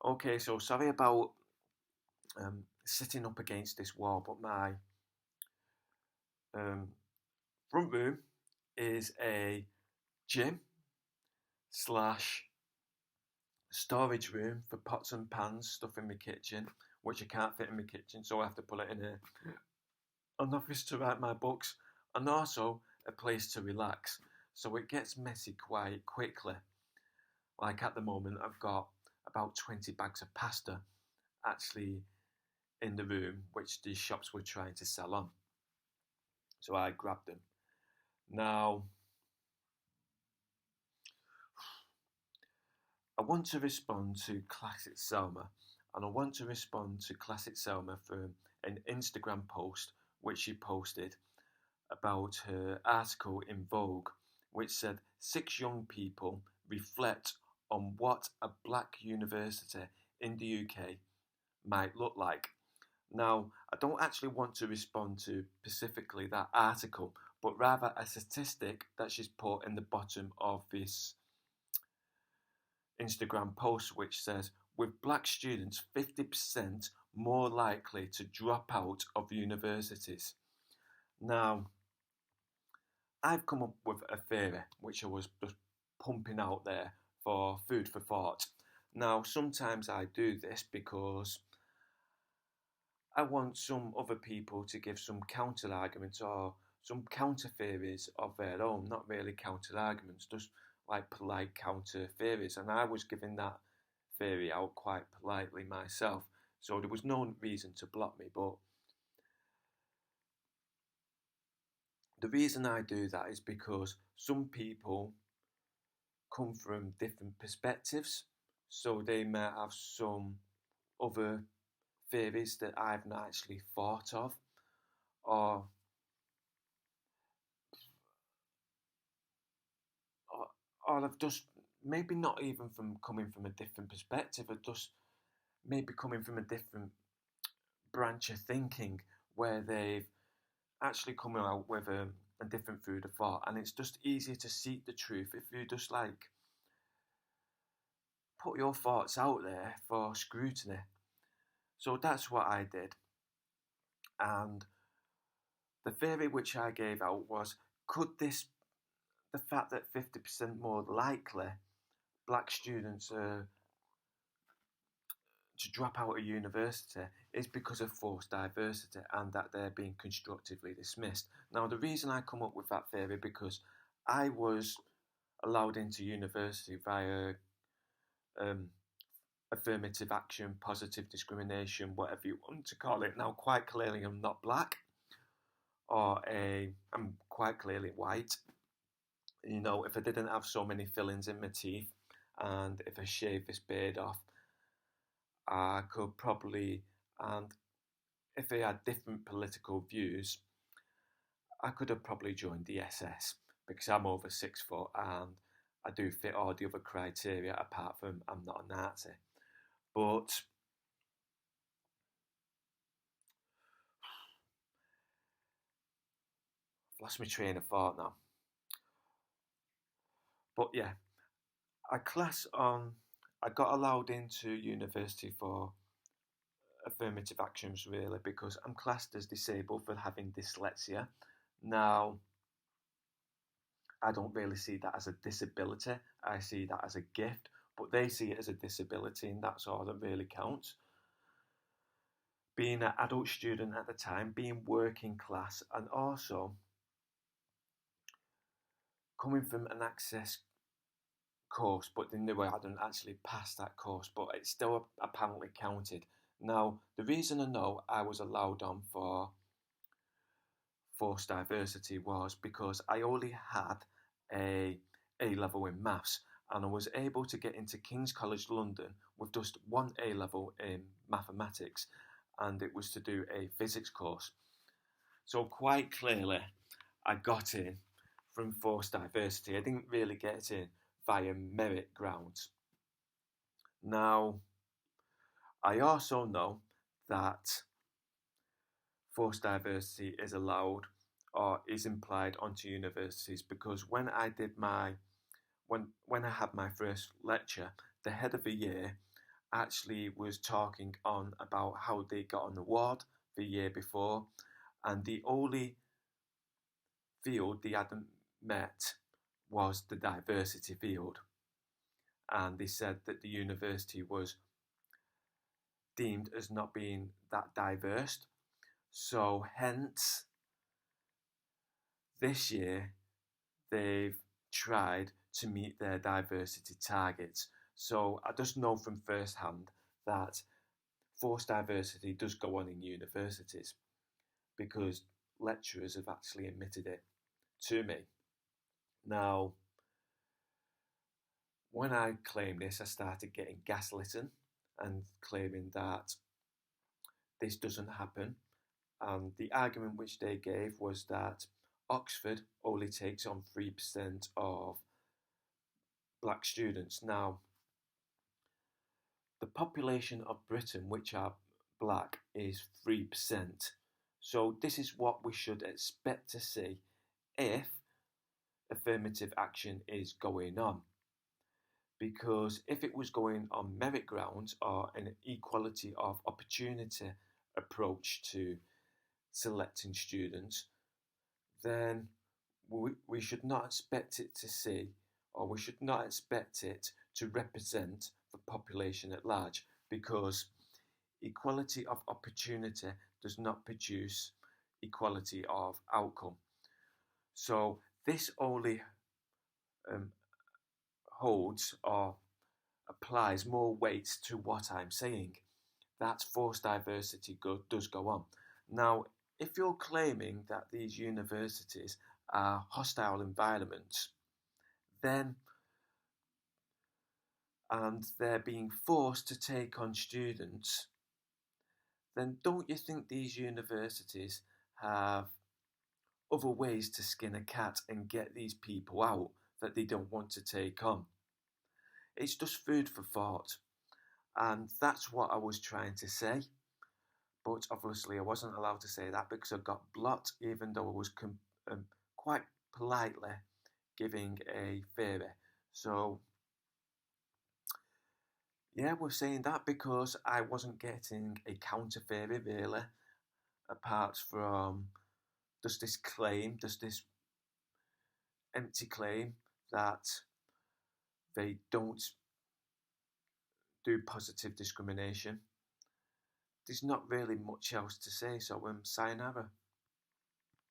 Okay, so sorry about sitting up against this wall, but my um, front room is a gym slash storage room for pots and pans, stuff in my kitchen, which I can't fit in my kitchen, so I have to put it in an office to write my books, and also a place to relax. So it gets messy quite quickly. Like at the moment, I've got about 20 bags of pasta actually in the room, which the shops were trying to sell on. So I grabbed them. Now, I want to respond to Classic Selma, and I want to respond to Classic Selma for an Instagram post which she posted about her article in Vogue, which said 6 young people reflect on what a black university in the UK might look like. Now, I don't actually want to respond to specifically that article, but rather a statistic that she's put in the bottom of this Instagram post, which says, with black students 50% more likely to drop out of universities. Now, I've come up with a theory which I was just pumping out there for food for thought. Now, sometimes I do this because I want some other people to give some counter arguments or some counter theories of their own, not really counter arguments, just like polite counter theories. And I was giving that theory out quite politely myself, so there was no reason to block me. But the reason I do that is because some people come from different perspectives, so they may have some other theories that I've not actually thought of, or or I've just maybe not even from coming from a different perspective, or just maybe coming from a different branch of thinking where they've actually come out with a different food of thought, and it's just easier to seek the truth if you just like put your thoughts out there for scrutiny. So that's what I did, and the theory which I gave out was, could this the fact that 50% more likely black students are to drop out of university is because of forced diversity and that they're being constructively dismissed. Now, the reason I come up with that theory because I was allowed into university via affirmative action, positive discrimination, whatever you want to call it. Now, quite clearly, I'm not black, I'm quite clearly white. You know, if I didn't have so many fillings in my teeth, and if I shaved this beard off, I could probably, and if I had different political views, I could have probably joined the SS because I'm over 6 foot and I do fit all the other criteria apart from I'm not a Nazi. But I've lost my train of thought now. But yeah, I got allowed into university for affirmative actions really because I'm classed as disabled for having dyslexia. Now, I don't really see that as a disability, I see that as a gift, but they see it as a disability, and that's all that really counts. Being an adult student at the time, being working class, and also coming from an access course, but they knew I hadn't actually passed that course, but it still apparently counted. Now, the reason I know I was allowed on for forced diversity was because I only had a A-level in maths, and I was able to get into King's College London with just one A-level in mathematics, and it was to do a physics course. So quite clearly, I got in from forced diversity. I didn't really get in via merit grounds. Now, I also know that forced diversity is allowed or is implied onto universities because when I had my first lecture, the head of the year actually was talking on about how they got an award the year before, and the only field they hadn't met was the diversity field. And they said that the university was deemed as not being that diverse. So, hence, this year they've tried to meet their diversity targets. So, I just know from first hand that forced diversity does go on in universities because lecturers have actually admitted it to me. Now, when I claimed this, I started getting gaslighting and claiming that this doesn't happen. And the argument which they gave was that Oxford only takes on 3% of black students. Now, the population of Britain, which are black, is 3%. So, this is what we should expect to see if affirmative action is going on. Because if it was going on merit grounds or an equality of opportunity approach to selecting students, then we should not expect it to see, or we should not expect it to represent the population at large, because equality of opportunity does not produce equality of outcome. So this only holds or applies more weight to what I'm saying. That forced diversity does go on. Now, if you're claiming that these universities are hostile environments, then and they're being forced to take on students, then don't you think these universities have other ways to skin a cat and get these people out that they don't want to take on? It's just food for thought. And that's what I was trying to say. But obviously, I wasn't allowed to say that because I got blocked, even though I was quite politely giving a theory. So, yeah, we're saying that because I wasn't getting a counter theory, really, apart from just this claim, just this empty claim that they don't do positive discrimination. There's not really much else to say, so sayonara.